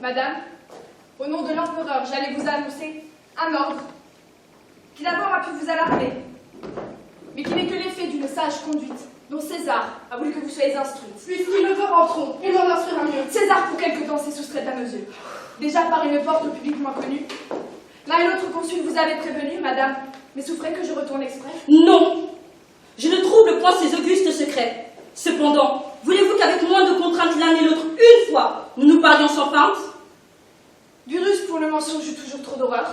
Madame, au nom de l'empereur, j'allais vous annoncer un ordre qui d'abord a pu vous alarmer, mais qui n'est que l'effet d'une sage conduite dont César a voulu que vous soyez instruite. Puisqu'il le veut, entrons, et l'on instruira mieux. César, pour quelque temps, s'est soustrait à nos yeux. Déjà par une porte publiquement connue. L'un et l'autre consul vous avez prévenu, madame, mais souffrez que je retourne exprès. Non, je ne trouble point ces augustes secrets. Cependant, voulez-vous qu'avec moins de contraintes l'un et l'autre, une fois, nous parlions sans feinte? Du russe pour le mensonge eut toujours trop d'horreur.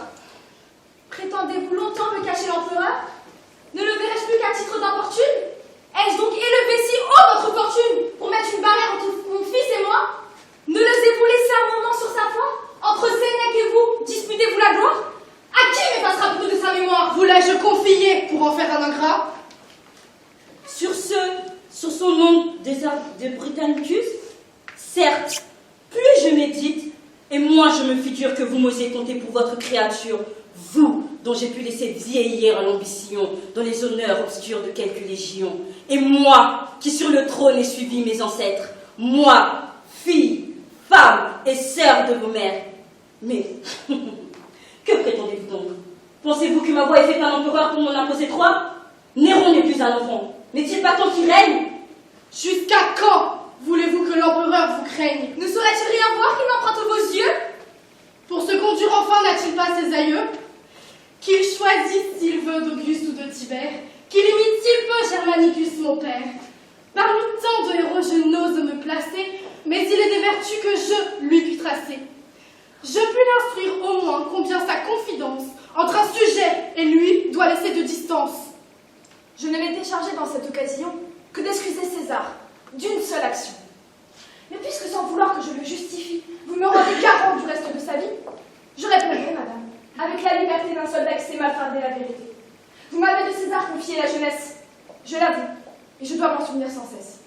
Prétendez-vous longtemps me cacher l'empereur? Ne le verrai-je plus qu'à titre d'importune? Ai-je donc élevé si haut votre fortune pour mettre une barrière entre mon fils et moi? Ne l'osez-vous laisser un moment sur sa foi? Entre Sénèque et vous, disputez-vous la gloire? À qui m'effacera beaucoup de sa mémoire? Voulais-je confier pour en faire un ingrat? Sur son nom de Britannicus, certes, plus je médite, et moins je me figure que vous m'osiez compter pour votre créature, vous, dont j'ai pu laisser vieillir l'ambition dans les honneurs obscurs de quelques légions, et moi, qui sur le trône ai suivi mes ancêtres, moi, fille, femme et sœur de vos mères. Mais, que prétendez-vous donc? Pensez-vous que ma voix ait fait un empereur pour m'en imposer trois? Néron n'est plus un enfant. N'est-il pas temps qu'il règne? Jusqu'à quand voulez-vous que l'empereur vous craigne? Ne saurait-il rien voir qu'il emprunte vos yeux? Pour se conduire enfin, n'a-t-il pas ses aïeux? Qu'il choisisse s'il veut d'Auguste ou de Tibère, qu'il imite s'il peut Germanicus mon père. Parmi tant de héros je n'ose me placer, mais il est des vertus que je lui puis tracer. Je puis l'instruire au moins combien sa confidence entre un sujet et lui doit laisser de distance. Je ne m'étais chargée dans cette occasion que d'excuser César d'une seule action. Mais puisque sans vouloir que je le justifie, vous me rendez garant du reste de sa vie, je répondrai, madame, avec la liberté d'un soldat qui sait mal farder la vérité. Vous m'avez de César confié la jeunesse, je l'avoue, et je dois m'en souvenir sans cesse.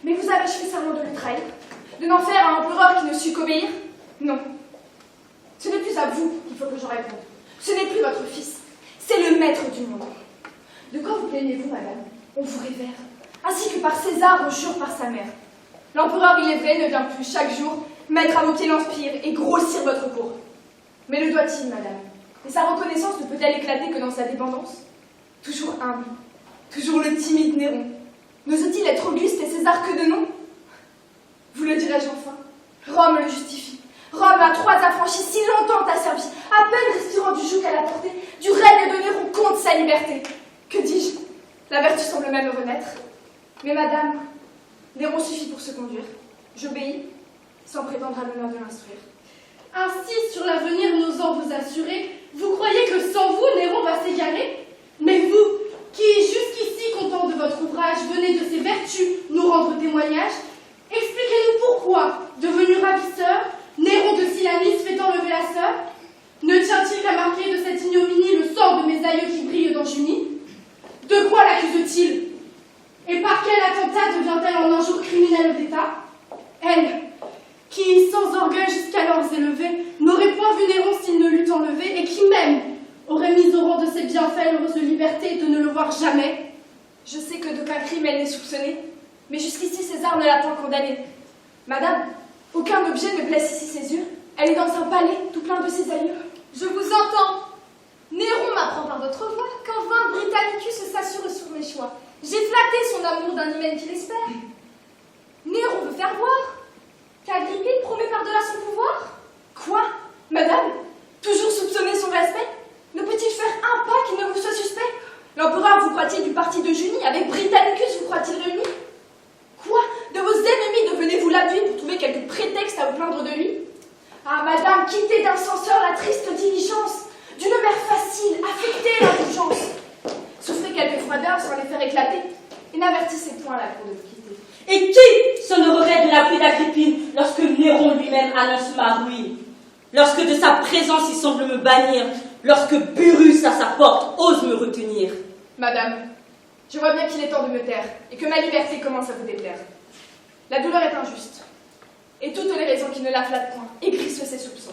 Mais vous avez fait serment de le trahir, de n'en faire un empereur qui ne sut qu'obéir? Non. Ce n'est plus à vous qu'il faut que je réponde. Ce n'est plus votre fils, c'est le maître du monde. De quoi vous plaignez-vous, madame? On vous révère, ainsi que par César, on jure par sa mère. L'empereur, il est vrai, ne vient plus chaque jour mettre à vos pieds l'empire et grossir votre cour. Mais le doit-il, madame? Et sa reconnaissance ne peut-elle éclater que dans sa dépendance? Toujours humble, toujours le timide Néron. N'ose-t-il être Auguste et César que de nom? Vous le dirai-je enfin? Rome le justifie. Rome à trois affranchis si longtemps t'a servi, à peine respirant du joug à la portée, du règne de Néron contre sa liberté. Que dis-je? La vertu semble même renaître. Mais madame, Néron suffit pour se conduire. J'obéis, sans prétendre à l'honneur de l'instruire. Ainsi, sur l'avenir n'osant vous assurer, vous croyez que sans vous, Néron va s'égarer? Mais vous, qui jusqu'ici, content de votre ouvrage, venez de ses vertus nous rendre témoignage, expliquez-nous pourquoi, devenu ravisseur, Néron de Silanus fait enlever la sœur? Ne tient-il qu'à marquer de cette ignominie le sort de mes aïeux qui brillent dans Junie? De quoi l'accuse-t-il? Et par quel attentat devient-elle en un jour criminelle d'État? Elle, qui, sans orgueil jusqu'alors élevé, n'aurait point vu Néron s'il ne l'eût enlevé, et qui même aurait mis au rang de ses bienfaits l'heureuse liberté de ne le voir jamais. Je sais que d'aucun crime elle n'est soupçonnée, mais jusqu'ici César ne l'a point condamnée. Madame, aucun objet ne blesse ici ses yeux. Elle est dans un palais tout plein de ses aïeux. Je vous entends. Néron m'apprend par votre voix qu'en vain Britannicus s'assure sur mes choix. J'ai flatté son amour d'un hymen qu'il espère. Néron veut faire voir qu'Agrippine promet par-delà son pouvoir. Quoi? Madame, toujours soupçonner son respect? Ne peut-il faire un pas qui ne vous soit suspect? L'empereur vous croit-il du parti de Junie? Avec Britannicus vous croit-il réuni? Quoi? De vos ennemis devenez-vous l'abus pour trouver quelque prétexte à vous plaindre de lui? Ah, madame, quittez d'un censeur la triste diligence, d'une mère facile, affectée l'indulgence. Souffrez quelques froideurs sans les faire éclater, et n'avertissez point la cour de vous quitter. Et qui s'honorerait de la pluie d'Agrippine lorsque Néron lui-même annonce ma ruine? Lorsque de sa présence il semble me bannir, lorsque Burrus à sa porte ose me retenir? Madame, je vois bien qu'il est temps de me taire, et que ma liberté commence à vous déplaire. La douleur est injuste, et toutes les raisons qui ne la flattent point aigrissent ses soupçons.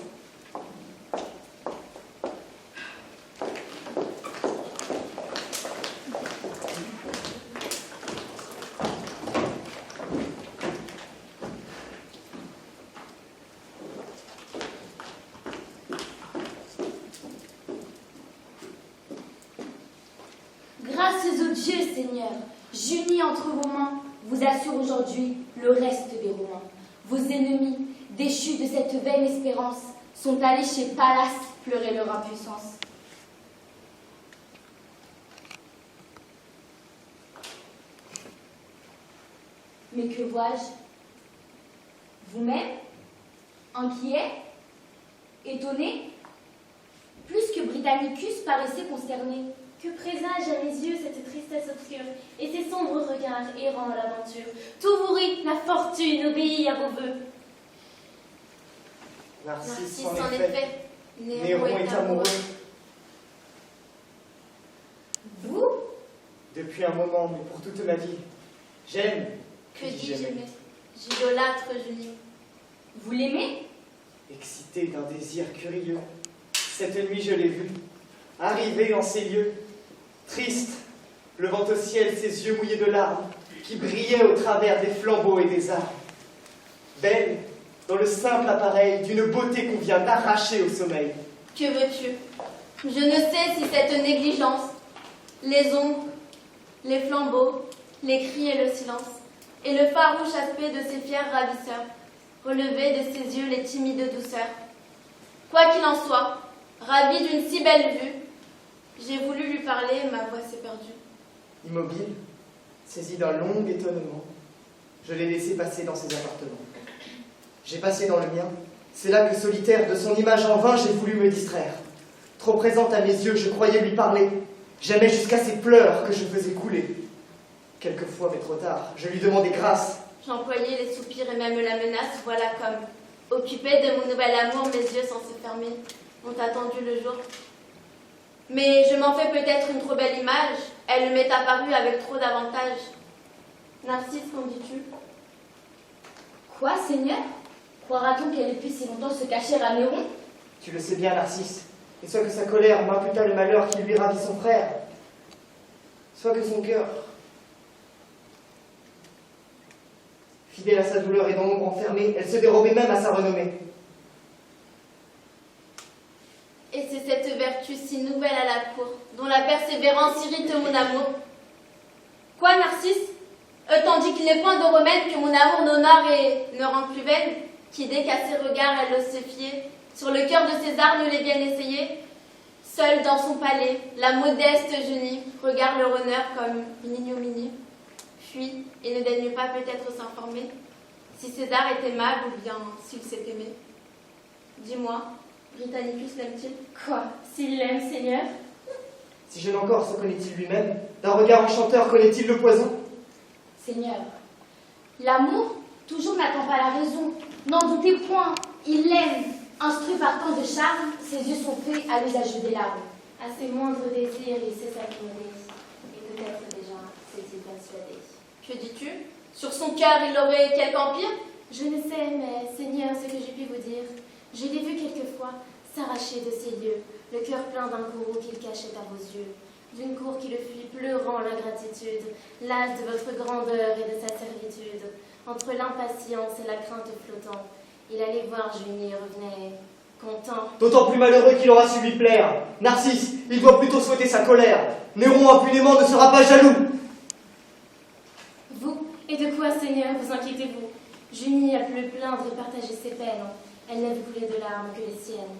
Seigneur, Junie entre vos mains, vous assure aujourd'hui le reste des Romains. Vos ennemis, déchus de cette vaine espérance, sont allés chez Pallas pleurer leur impuissance. Mais que vois-je? Vous-même? Inquiet? Étonné? Plus que Britannicus paraissait consterné. Que présage à mes yeux cette tristesse obscure et ces sombres regards errant à l'aventure? Tout vous rit, la fortune obéit à vos voeux. Narcisse, Narcisse, en effet, Néron est amoureux. Vous? Depuis un moment, mais pour toute ma vie. J'aime. Que dis-je aimer? J'idolâtre Junie. Vous l'aimez? Excité d'un désir curieux, cette nuit je l'ai vu, arriver en ces lieux, triste, levant au ciel ses yeux mouillés de larmes, qui brillaient au travers des flambeaux et des armes. Belle, dans le simple appareil d'une beauté qu'on vient d'arracher au sommeil. Que veux-tu? Je ne sais si cette négligence, les ombres, les flambeaux, les cris et le silence, et le farouche aspect de ces fiers ravisseurs, relevaient de ses yeux les timides douceurs. Quoi qu'il en soit, ravi d'une si belle vue, j'ai voulu lui parler, ma voix s'est perdue. Immobile, saisi d'un long étonnement, je l'ai laissé passer dans ses appartements. J'ai passé dans le mien, c'est là que solitaire de son image en vain j'ai voulu me distraire. Trop présente à mes yeux, je croyais lui parler. J'aimais jusqu'à ses pleurs que je faisais couler. Quelquefois, mais trop tard, je lui demandais grâce. J'employais les soupirs et même la menace, voilà comme, occupée de mon nouvel amour, mes yeux sans se fermer, ont attendu le jour. Mais je m'en fais peut-être une trop belle image, elle m'est apparue avec trop d'avantages. Narcisse, qu'en dis-tu? Quoi, Seigneur? Croira-t-on qu'elle ait pu si longtemps se cacher à Néron? Tu le sais bien, Narcisse, et soit que sa colère m'imputa le malheur qui lui ravit son frère, soit que son cœur, fidèle à sa douleur et dans l'ombre enfermée, elle se dérobait même à sa renommée. Et c'est cette vertu si nouvelle à la cour, dont la persévérance irrite mon amour. Quoi, Narcisse? Tandis qu'il n'est point de remède que mon amour n'honore et ne rend plus vaine, qui dès qu'à ses regards elle ose se fier, sur le cœur de César ne l'ait bien essayé. Seule dans son palais, la modeste Junie regarde leur honneur comme une ignominie, fuit et ne daigne pas peut-être s'informer si César est aimable ou bien s'il s'est aimé. Dis-moi, Britannicus l'aime-t-il? Quoi? S'il l'aime, Seigneur? Si jeune encore, se connaît-il lui-même? D'un regard enchanteur, connaît-il le poison? Seigneur, l'amour toujours n'attend pas la raison. N'en doutez point, il l'aime. Instruit par tant de charme, ses yeux sont faits à l'usage des larmes. À ses moindres désirs, il sait s'accommoder, et peut-être déjà s'est-il persuadé. Que dis-tu? Sur son cœur, il aurait quelque empire? Je ne sais, mais Seigneur, ce que je puis vous dire, je l'ai vu quelquefois s'arracher de ses lieux, le cœur plein d'un courroux qu'il cachait à vos yeux, d'une cour qui le fuit pleurant l'ingratitude, las de votre grandeur et de sa servitude, entre l'impatience et la crainte flottant. Il allait voir Junie et revenait content. D'autant plus malheureux qu'il aura su lui plaire. Narcisse, il doit plutôt souhaiter sa colère. Néron impunément ne sera pas jaloux. Vous, et de quoi, Seigneur, vous inquiétez-vous? Junie a pu le plaindre et partager ses peines. Elle n'a vu couler de larmes que les siennes.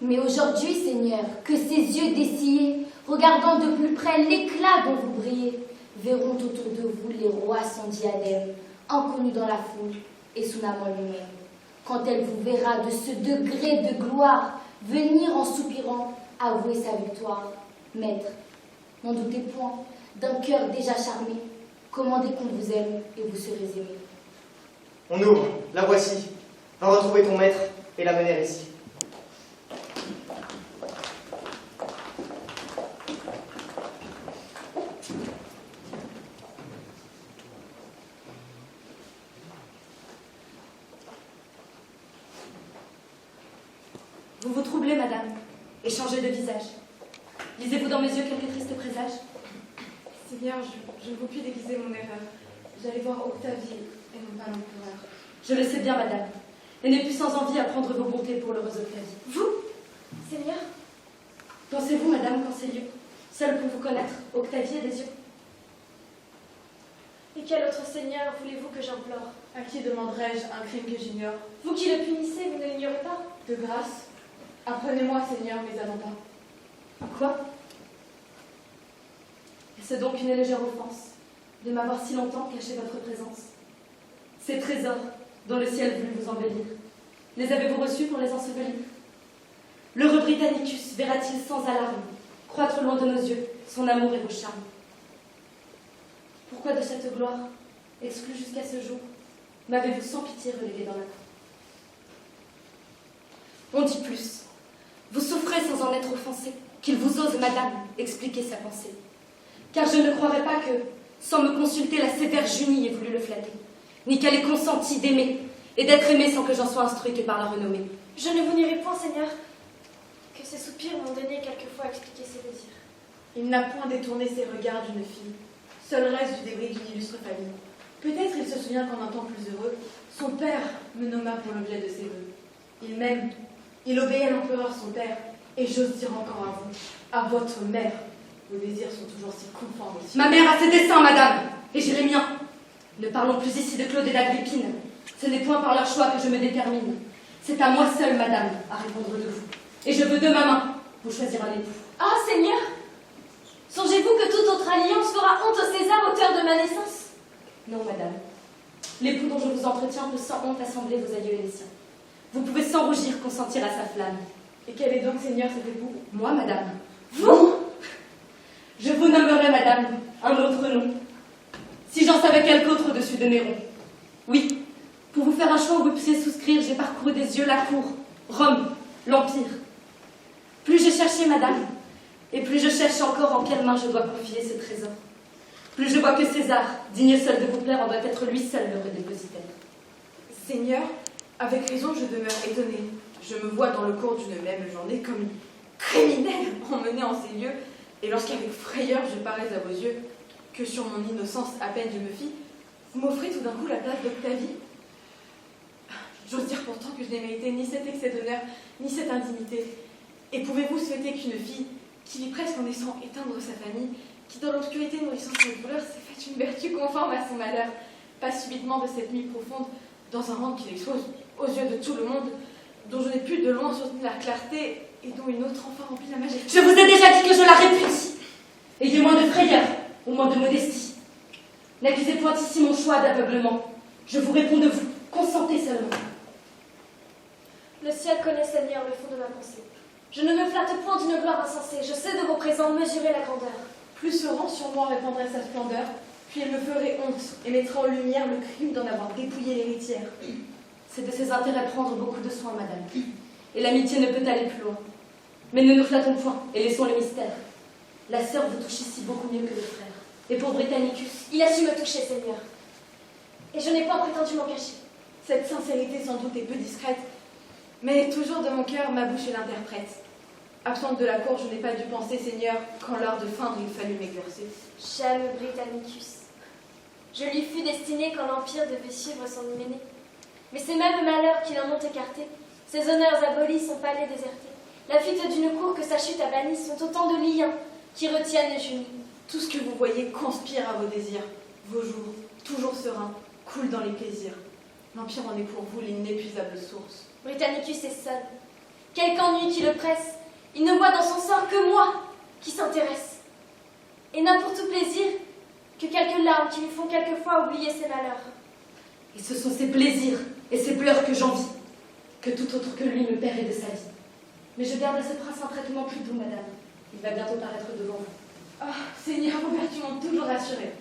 Mais aujourd'hui, Seigneur, que ses yeux dessillés, regardant de plus près l'éclat dont vous brillez, verront autour de vous les rois sans diadème, inconnus dans la foule et sous la moelle humaine. Quand elle vous verra de ce degré de gloire venir en soupirant avouer sa victoire, maître, n'en doutez point, d'un cœur déjà charmé, commandez qu'on vous aime et vous serez aimé. On ouvre, la voici. Va retrouver ton maître et la mener ici. Vous vous troublez, madame, et changez de visage. Lisez-vous dans mes yeux quelques tristes présages? Seigneur, je ne veux plus déguiser mon erreur. J'allais voir Octavie et non pas l'empereur. Je le sais bien, madame, et n'ai plus sans envie à prendre vos bontés pour l'heureuse Octavie. Vous, Seigneur? Pensez-vous, madame, qu'en ces lieux, seule pour vous connaître, Octavie est des yeux? Et quel autre seigneur voulez-vous que j'implore? À qui demanderai-je un crime que j'ignore? Vous qui le punissez, vous ne l'ignorez pas? De grâce, apprenez-moi, Seigneur, mes attentats. Quoi? Est-ce donc une légère offense de m'avoir si longtemps caché votre présence? Ces trésors dont le ciel voulut vous embellir, les avez-vous reçus pour les ensevelir? L'heureux Britannicus verra-t-il sans alarme croître loin de nos yeux son amour et vos charmes? Pourquoi de cette gloire, exclue jusqu'à ce jour, m'avez-vous sans pitié relégué dans la cour? On dit plus. Vous souffrez sans en être offensé, qu'il vous ose, madame, expliquer sa pensée. Car je ne croirais pas que, sans me consulter, la sévère Junie ait voulu le flatter, ni qu'elle ait consenti d'aimer, et d'être aimée sans que j'en sois instruit que par la renommée. Je ne vous nierai point, Seigneur, que ces soupirs m'ont donné quelquefois à expliquer ses désirs. Il n'a point détourné ses regards d'une fille, seul reste du débris d'une illustre famille. Peut-être il se souvient qu'en un temps plus heureux, son père me nomma pour l'objet de ses vœux. Il m'aime, il obéit à l'empereur son père, et j'ose dire encore à vous, à votre mère. Vos désirs sont toujours si conformes. Ma mère a ses desseins, madame, et j'ai les miens. Ne parlons plus ici de Claude et d'Agrippine. Ce n'est point par leur choix que je me détermine. C'est à moi seule, madame, à répondre de vous. Et je veux de ma main vous choisir un époux. Ah, Seigneur, songez-vous que toute autre alliance fera honte au César, auteur de ma naissance? Non, madame. L'époux dont je vous entretiens peut sans honte assembler vos aïeux et les siens. Vous pouvez sans rougir consentir à sa flamme. Et quel est donc, Seigneur, cet époux? Moi, madame. Vous? Je vous nommerai, madame, un autre nom. Si j'en savais quelque autre au-dessus de Néron. Oui, pour vous faire un choix où vous puissiez souscrire, j'ai parcouru des yeux la cour, Rome, l'Empire. Plus j'ai cherché, madame, et plus je cherche encore en quelle main je dois confier ce trésor. Plus je vois que César, digne seul de vous plaire, en doit être lui seul le dépositaire. Seigneur, avec raison je demeure étonnée. Je me vois dans le cours d'une même journée comme une criminelle emmenée en ces lieux, et lorsqu'avec frayeur je parais à vos yeux, que sur mon innocence à peine je me fie, vous m'offrez tout d'un coup la place d'Octavie. J'ose dire pourtant que je n'ai mérité ni cet excès d'honneur, ni cette indignité. Et pouvez-vous souhaiter qu'une fille, qui vit presque en laissant éteindre sa famille, qui dans l'obscurité nourrissant sa douleur s'est faite une vertu conforme à son malheur, passe subitement de cette nuit profonde dans un rang qui l'expose aux yeux de tout le monde, dont je n'ai pu de loin soutenir la clarté et dont une autre enfin remplit la majesté. Je vous ai déjà dit que je la répucie. Ayez moins de frayeur, ou moins de modestie. N'accusez point ici mon choix d'aveuglement. Je vous réponds de vous. Consentez seulement. Le ciel connaît, Seigneur, le fond de ma pensée. Je ne me flatte point d'une gloire insensée. Je sais de vos présents mesurer la grandeur. Plus ce rang sur moi répandrait sa splendeur, puis elle me ferait honte et mettrait en lumière le crime d'en avoir dépouillé l'héritière. C'est de ses intérêts prendre beaucoup de soin, madame. Et l'amitié ne peut aller plus loin. Mais ne nous flattons point et laissons le mystère. La sœur vous touche ici beaucoup mieux que le frère. Et pour Britannicus, Il a su me toucher, Seigneur. Et je n'ai pas prétendu m'en cacher. Cette sincérité sans doute est peu discrète, mais toujours de mon cœur ma bouche l'interprète. Absente de la cour, je n'ai pas dû penser, Seigneur, quand l'heure de feindre il fallut m'exercer. J'aime Britannicus. Je lui fus destiné quand l'Empire devait suivre son hyménée. Mais ces mêmes malheurs qui l'en ont écarté, ses honneurs abolis, son palais déserté, la fuite d'une cour que sa chute a bannie sont autant de liens qui retiennent Junie. Tout ce que vous voyez conspire à vos désirs. Vos jours, toujours sereins, coulent dans les plaisirs. L'Empire en est pour vous l'inépuisable source. Britannicus est seul. Quelque ennui qui le presse, il ne voit dans son sort que moi qui s'intéresse. Et n'a pour tout plaisir que quelques larmes qui lui font quelquefois oublier ses malheurs. et ce sont ses plaisirs et ses pleurs que j'envie, que tout autre que lui me paierait de sa vie. Mais je garde à ce prince un traitement plus doux, madame. Il va bientôt paraître devant vous. Ah, Seigneur, vos vertus m'ont toujours rassurée.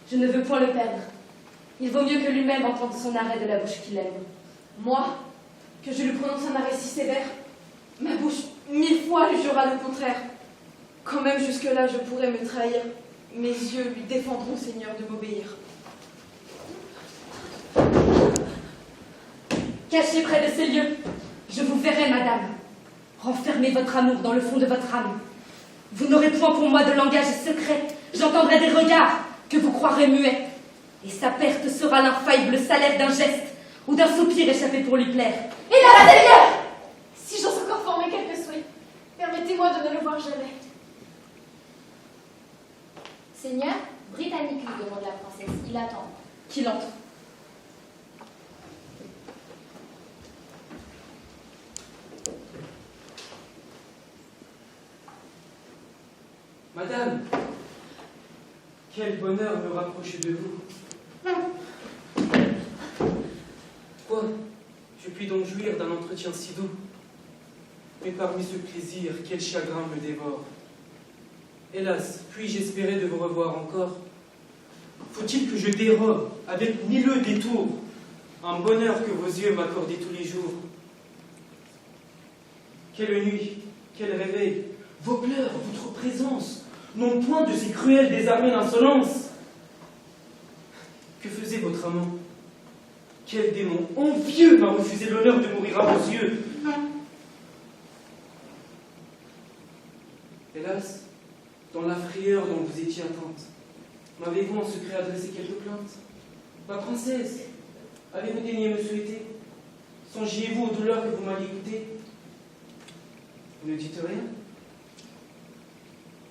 Je ne veux point le perdre. Il vaut mieux que lui-même entende son arrêt de la bouche qu'il aime. Moi, que je lui prononce un arrêt si sévère, ma bouche 1000 fois lui jurera le contraire. Quand même jusque-là je pourrais me trahir, mes yeux lui défendront, Seigneur, de m'obéir. Cachez près de ces lieux, je vous verrai, madame. Renfermez votre amour dans le fond de votre âme. Vous n'aurez point pour moi de langage secret. J'entendrai des regards que vous croirez muets. Et sa perte sera l'infaillible salaire d'un geste ou d'un soupir échappé pour lui plaire. Et là, Seigneur, si j'ose encore former quelques souhaits, permettez-moi de ne le voir jamais. Seigneur, Britannicus, demande la princesse. Il attend. Qu'il entre. Madame, quel bonheur me rapproche de vous. Quoi? Je puis donc jouir d'un entretien si doux. Mais parmi ce plaisir, quel chagrin me dévore. Hélas, puis-je espérer de vous revoir encore? Faut-il que je dérobe, avec mille détours, un bonheur que vos yeux m'accordaient tous les jours? Quelle nuit, quel réveil, vos pleurs, votre présence, n'ont point de si cruel désarmé d'insolence. Que faisait votre amant? Quel démon envieux m'a refusé l'honneur de mourir à vos yeux? Hélas, dans la frayeur dont vous étiez atteinte, m'avez-vous en secret adressé quelques plaintes? Ma princesse, avez-vous daigné me souhaiter? Songiez-vous aux douleurs que vous m'aviez goûtées? Vous ne dites rien?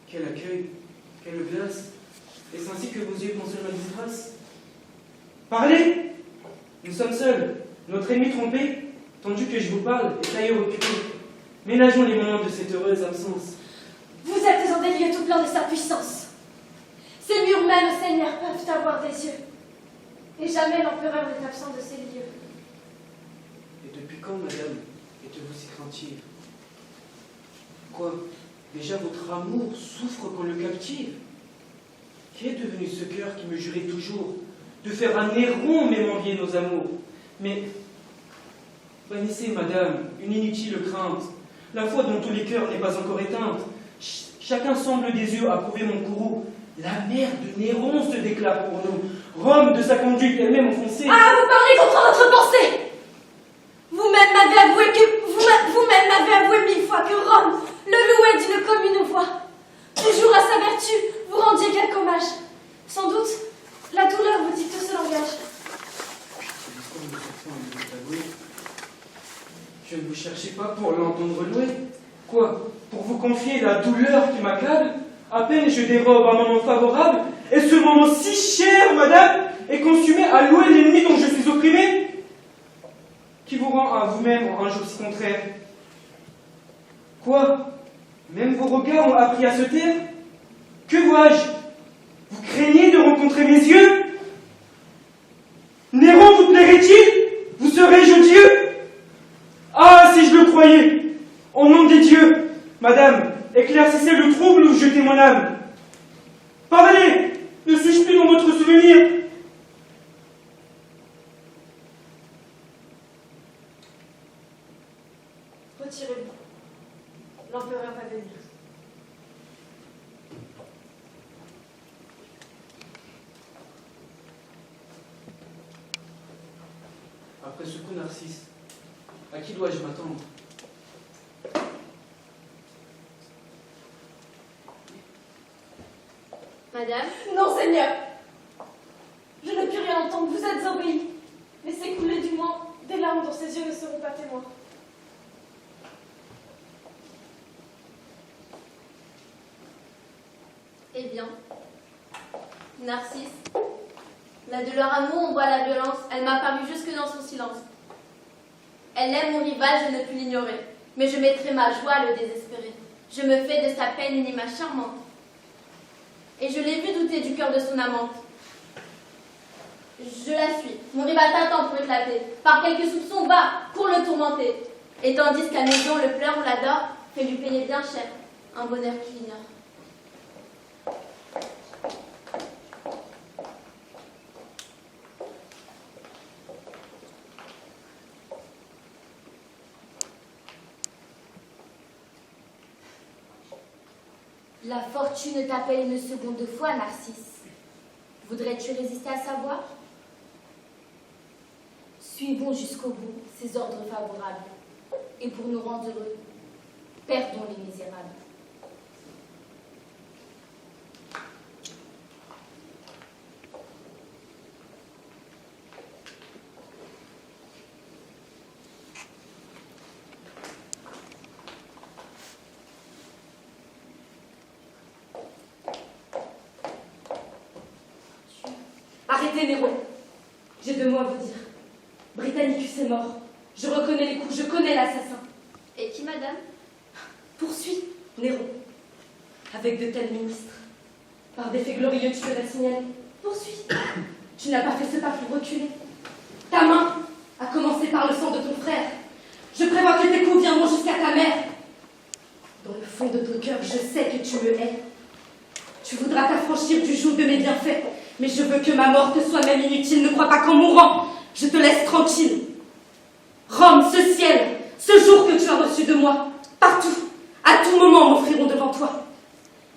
Quel accueil, quelle glace! Est-ce ainsi que vos yeux consolent ma disgrâce? Parlez! Nous sommes seuls, notre ennemi trompé, tandis que je vous parle, est ailleurs occupé. Ménageons les moments de cette heureuse absence. Vous êtes en des lieux tout pleins de sa puissance. Ces murs même, Seigneur, peuvent avoir des yeux. Et jamais l'empereur n'est absent de ces lieux. Et depuis quand, madame, êtes-vous si craintive? Quoi? Déjà votre amour souffre qu'on le captive. Qu'est devenu ce cœur qui me jurait toujours de faire un Néron même envier nos amours? Mais bannissez, madame, une inutile crainte, la foi dont tous les cœurs n'est pas encore éteinte. Chacun semble des yeux approuver mon courroux. La mère de Néron se déclare pour nous. Rome de sa conduite elle-même offensée. Ah, vous parlez contre votre pensée! Vous-même m'avez avoué 1000 fois que Rome le louait d'une commune voix. Toujours à sa vertu, vous rendiez quelque hommage. Sans doute, la douleur vous dicte ce langage. Je ne vous cherchais pas pour l'entendre louer. Quoi? Pour vous confier la douleur qui m'accable? À peine je dérobe un moment favorable, et ce moment si cher, madame, est consumé à louer l'ennemi dont je suis opprimé? Qui vous rend à vous-même un jour si contraire? Quoi? Même vos regards ont appris à se taire? Que vois-je? Vous craignez de rencontrer mes yeux? Néron vous plairait-il? Vous serais-je Dieu? Ah, si je le croyais! Au nom des dieux, madame, éclaircissez le trouble où jetez mon âme. Parlez! Ne suis-je plus dans votre souvenir? Retirez-vous. L'empereur va venir. Après ce coup, Narcisse, à qui dois-je m'attendre? Madame, Non, Seigneur! Je ne puis rien entendre, vous êtes obéi. Laissez couler du moins des larmes dont ses yeux ne seront pas témoins. eh bien, Narcisse, là de leur amour on voit la violence, elle m'a paru jusque dans son silence. Elle aime mon rival, je ne puis l'ignorer, mais je mettrai ma joie à le désespérer. Je me fais de sa peine une image charmante. Et je l'ai vu douter du cœur de son amante. Je la suis, mon rival t'attend pour éclater, par quelques soupçons bas, pour le tourmenter. Et tandis qu'à maison le pleure ou l'adore, fait lui payer bien cher, un bonheur qu'il ignore. La fortune t'appelle une seconde fois, Narcisse. Voudrais-tu résister à sa voix? Suivons jusqu'au bout ses ordres favorables, et pour nous rendre heureux, perdons les misérables. Écoutez, Néron, j'ai 2 mots à vous dire. Britannicus est mort. Je reconnais les coups, je connais l'assassin. Et qui, madame? Poursuis, Néron. Avec de tels ministres. Par des faits glorieux, tu peux la signaler. Poursuis. Tu n'as pas fait ce pas pour reculer. Ta main a commencé par le sang de ton frère. Je prévois que tes coups viendront jusqu'à ta mère. Dans le fond de ton cœur, je sais que tu me hais. Tu voudras t'affranchir du joug de mes bienfaits, mais je veux que ma mort te soit même inutile. Ne crois pas qu'en mourant, je te laisse tranquille. Rome, ce ciel, ce jour que tu as reçu de moi, partout, à tout moment m'offriront devant toi.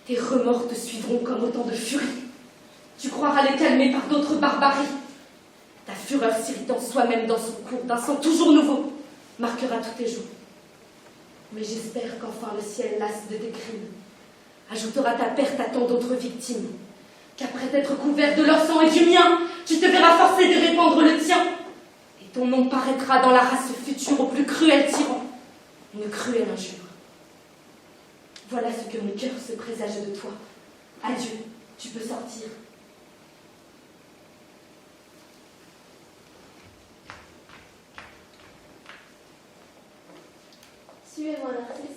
Tes remords te suivront comme autant de furie. Tu croiras les calmer par d'autres barbaries. Ta fureur s'irritant soi-même dans son cours, d'un sang toujours nouveau, marquera tous tes jours. Mais j'espère qu'enfin le ciel, lasse de tes crimes, ajoutera ta perte à tant d'autres victimes, qu'après t'être couvert de leur sang et du mien, tu te verras forcé de répandre le tien, et ton nom paraîtra dans la race future au plus cruel tyran, une cruelle injure. Voilà ce que mon cœur se présage de toi. Adieu, tu peux sortir. Suivez-moi, Narcisse.